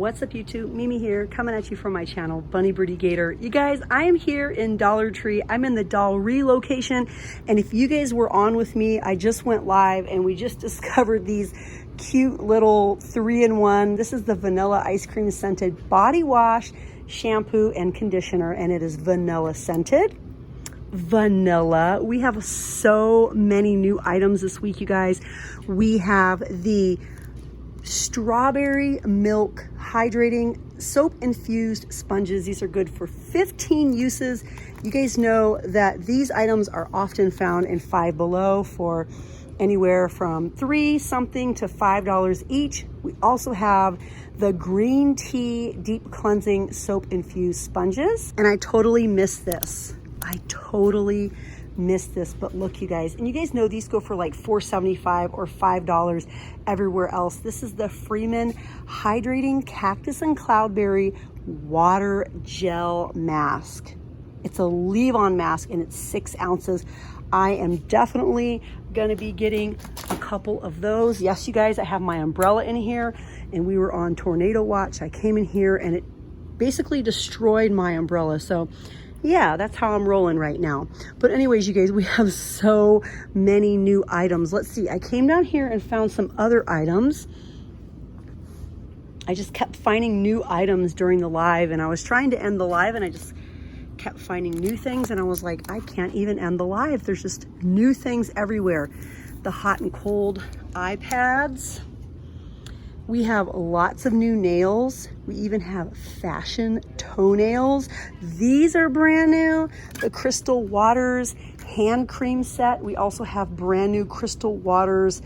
What's up YouTube? Mimi here, coming at you from my channel, Bunny Birdy Gator. You guys, I am here in Dollar Tree. I'm in the Dollar location, and if you guys were on with me, I just went live and we just discovered these cute little 3-in-1. This is the vanilla ice cream scented body wash, shampoo, and conditioner, and it is vanilla scented. Vanilla. We have so many new items this week, you guys. We have the strawberry milk hydrating soap infused sponges. These are good for 15 uses. You guys know that these items are often found in Five Below for anywhere from $3 something to $5 each. We also have the green tea deep cleansing soap infused sponges, and I totally missed this. But look, you guys, and you guys know these go for like $4.75 or $5 everywhere else. This is the Freeman Hydrating Cactus and Cloudberry Water Gel Mask. It's a leave-on mask and it's 6 ounces. I am definitely gonna be getting a couple of those. Yes, you guys, I have my umbrella in here and we were on tornado watch. I came in here and it basically destroyed my umbrella. So yeah, that's how I'm rolling right now. But anyways, you guys, we have so many new items. Let's see, I came down here and found some other items. I just kept finding new items during the live, and I was trying to end the live and I just kept finding new things, and I was like, I can't even end the live. There's just new things everywhere. The hot and cold iPads. We have lots of new nails. We even have fashion toenails. These are brand new. The Crystal Waters hand cream set. We also have brand new Crystal Waters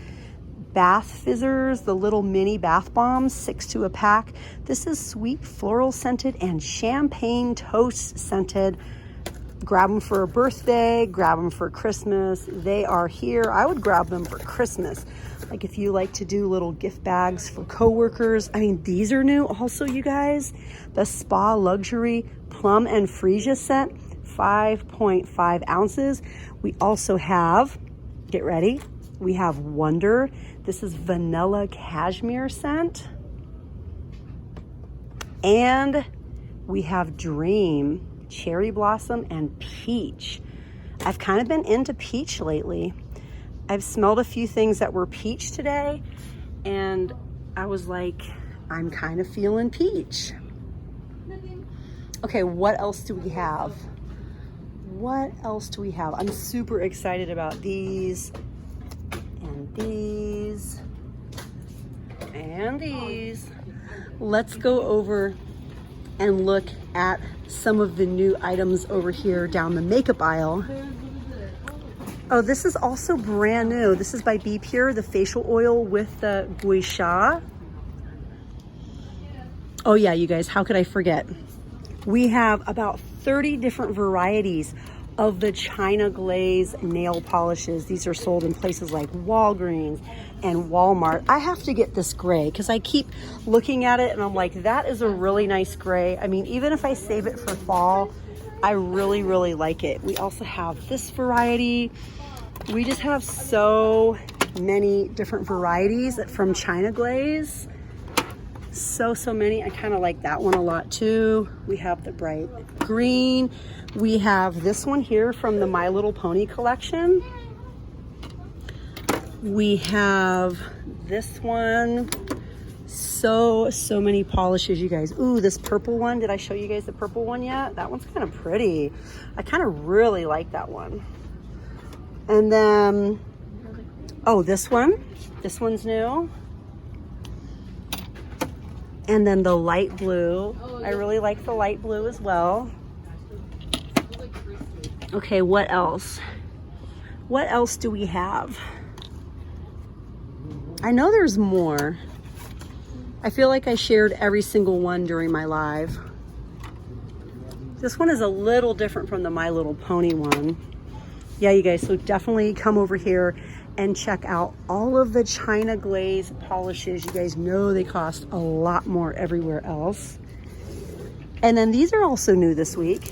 bath fizzers, the little mini bath bombs, 6 to a pack. This is sweet floral scented and champagne toast scented. Grab them for a birthday, grab them for Christmas. They are here. I would grab them for Christmas. Like if you like to do little gift bags for coworkers. I mean, these are new also, you guys. The Spa Luxury Plum and Freesia set, 5.5 ounces. We also have, get ready, we have Wonder. This is vanilla cashmere scent. And we have Dream, cherry blossom and peach. I've kind of been into peach lately. I've smelled a few things that were peach today, and I was like, I'm kind of feeling peach. Okay, what else do we have? What else do we have? I'm super excited about these and these and these. Let's go over and look at some of the new items over here down the makeup aisle. Oh, this is also brand new. This is by Be Pure, the facial oil with the gui sha. Oh yeah, you guys, how could I forget? We have about 30 different varieties of the China Glaze nail polishes. These are sold in places like Walgreens and Walmart. I have to get this gray because I keep looking at it and I'm like, that is a really nice gray. I mean, even if I save it for fall, I really, really like it. We also have this variety. We just have so many different varieties from China Glaze. So many. I kind of like that one a lot too. We have the bright green. We have this one here from the My Little Pony collection. We have this one. So many polishes, you guys. Ooh, this purple one. Did I show you guys the purple one yet? That one's kind of pretty. I kind of really like that one. And then, oh, this one. This one's new. And then the light blue. I really like the light blue as well. Okay, what else? What else do we have? I know there's more. I feel like I shared every single one during my live. This one is a little different from the My Little Pony one. Yeah, you guys, so definitely come over here and check out all of the China Glaze polishes. You guys know they cost a lot more everywhere else. And then these are also new this week.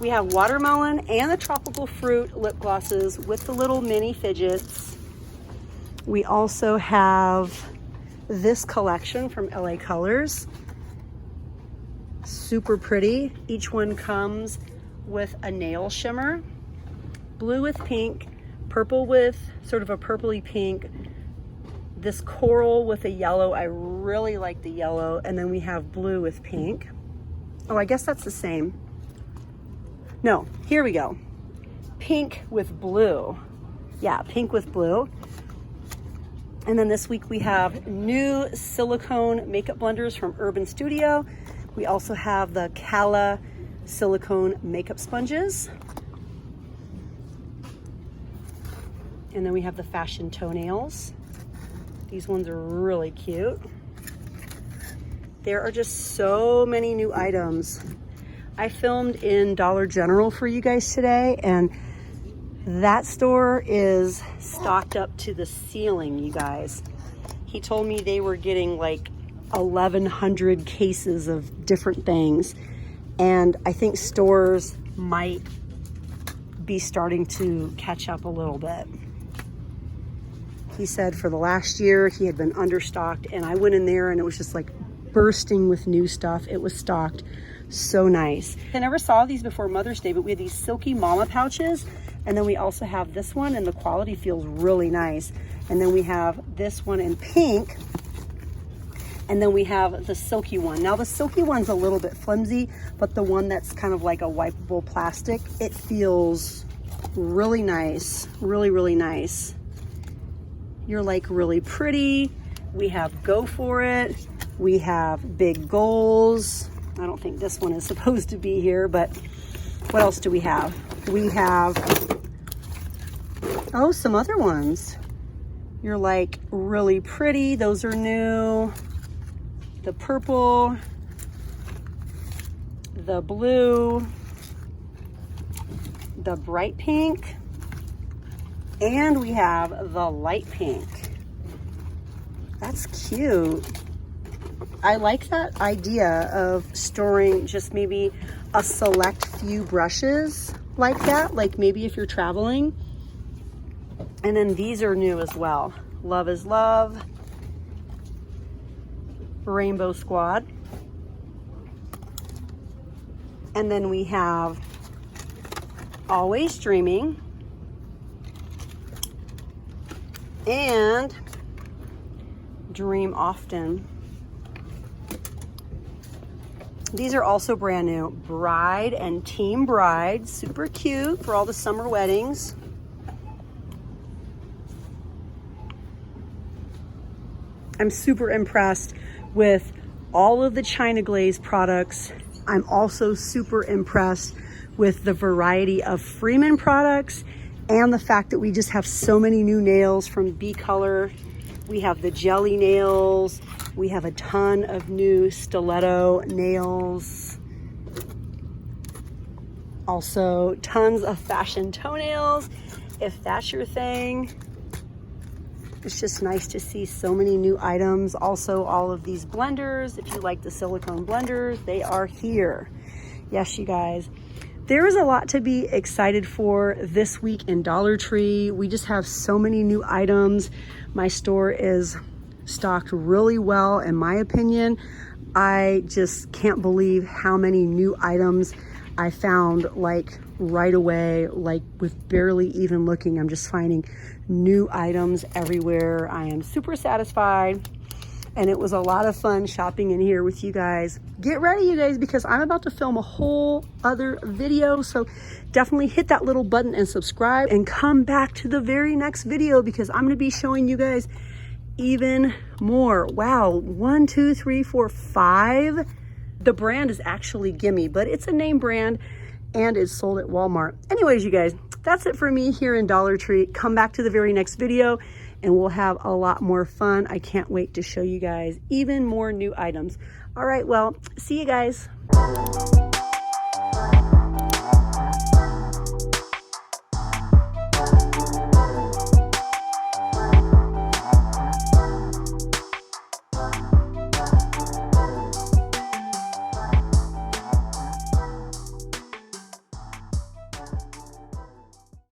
We have watermelon and the tropical fruit lip glosses with the little mini fidgets. We also have this collection from LA Colors. Super pretty. Each one comes with a nail shimmer, blue with pink, purple with sort of a purpley pink, this coral with a yellow. I really like the yellow. And then we have blue with pink. Oh, I guess that's the same. No, here we go. Pink with blue. Yeah, pink with blue. And then this week we have new silicone makeup blenders from Urban Studio. We also have the Cala silicone makeup sponges. And then we have the fashion toenails. These ones are really cute. There are just so many new items. I filmed in Dollar General for you guys today, and that store is stocked up to the ceiling, you guys. He told me they were getting like 1,100 cases of different things, and I think stores might be starting to catch up a little bit. He said for the last year he had been understocked, and I went in there and it was just like bursting with new stuff. It was stocked so nice. I never saw these before Mother's Day, but we have these silky mama pouches, and then we also have this one, and the quality feels really nice. And then we have this one in pink, and then we have the silky one. Now the silky one's a little bit flimsy, but the one that's kind of like a wipeable plastic, it feels really nice, really, really nice. You're like really pretty. We have Go For It. We have Big Goals. I don't think this one is supposed to be here, but what else do we have? We have, oh, some other ones. You're like really pretty. Those are new. The purple, the blue, the bright pink, and we have the light pink. That's cute. I like that idea of storing just maybe a select few brushes like that, like maybe if you're traveling. And then these are new as well. Love is Love, Rainbow Squad. And then we have Always Dreaming and Dream Often. These are also brand new. Bride and Team Bride, super cute for all the summer weddings. I'm super impressed with all of the China Glaze products. I'm also super impressed with the variety of Freeman products and the fact that we just have so many new nails from B Color. We have the jelly nails. We have a ton of new stiletto nails. Also, tons of fashion toenails, if that's your thing. It's just nice to see so many new items. Also, all of these blenders, if you like the silicone blenders, they are here. Yes, you guys. There is a lot to be excited for this week in Dollar Tree. We just have so many new items. My store is stocked really well, in my opinion. I just can't believe how many new items I found like right away, like with barely even looking. I'm just finding new items everywhere. I am super satisfied, and it was a lot of fun shopping in here with you guys. Get ready, you guys, because I'm about to film a whole other video. So definitely hit that little button and subscribe and come back to the very next video, because I'm going to be showing you guys even more. Wow, 1, 2, 3, 4, 5. The brand is actually Gimme, but it's a name brand and it's sold at Walmart. Anyways, you guys, that's it for me here in Dollar Tree. Come back to the very next video and we'll have a lot more fun. I can't wait to show you guys even more new items. All right, well, see you guys.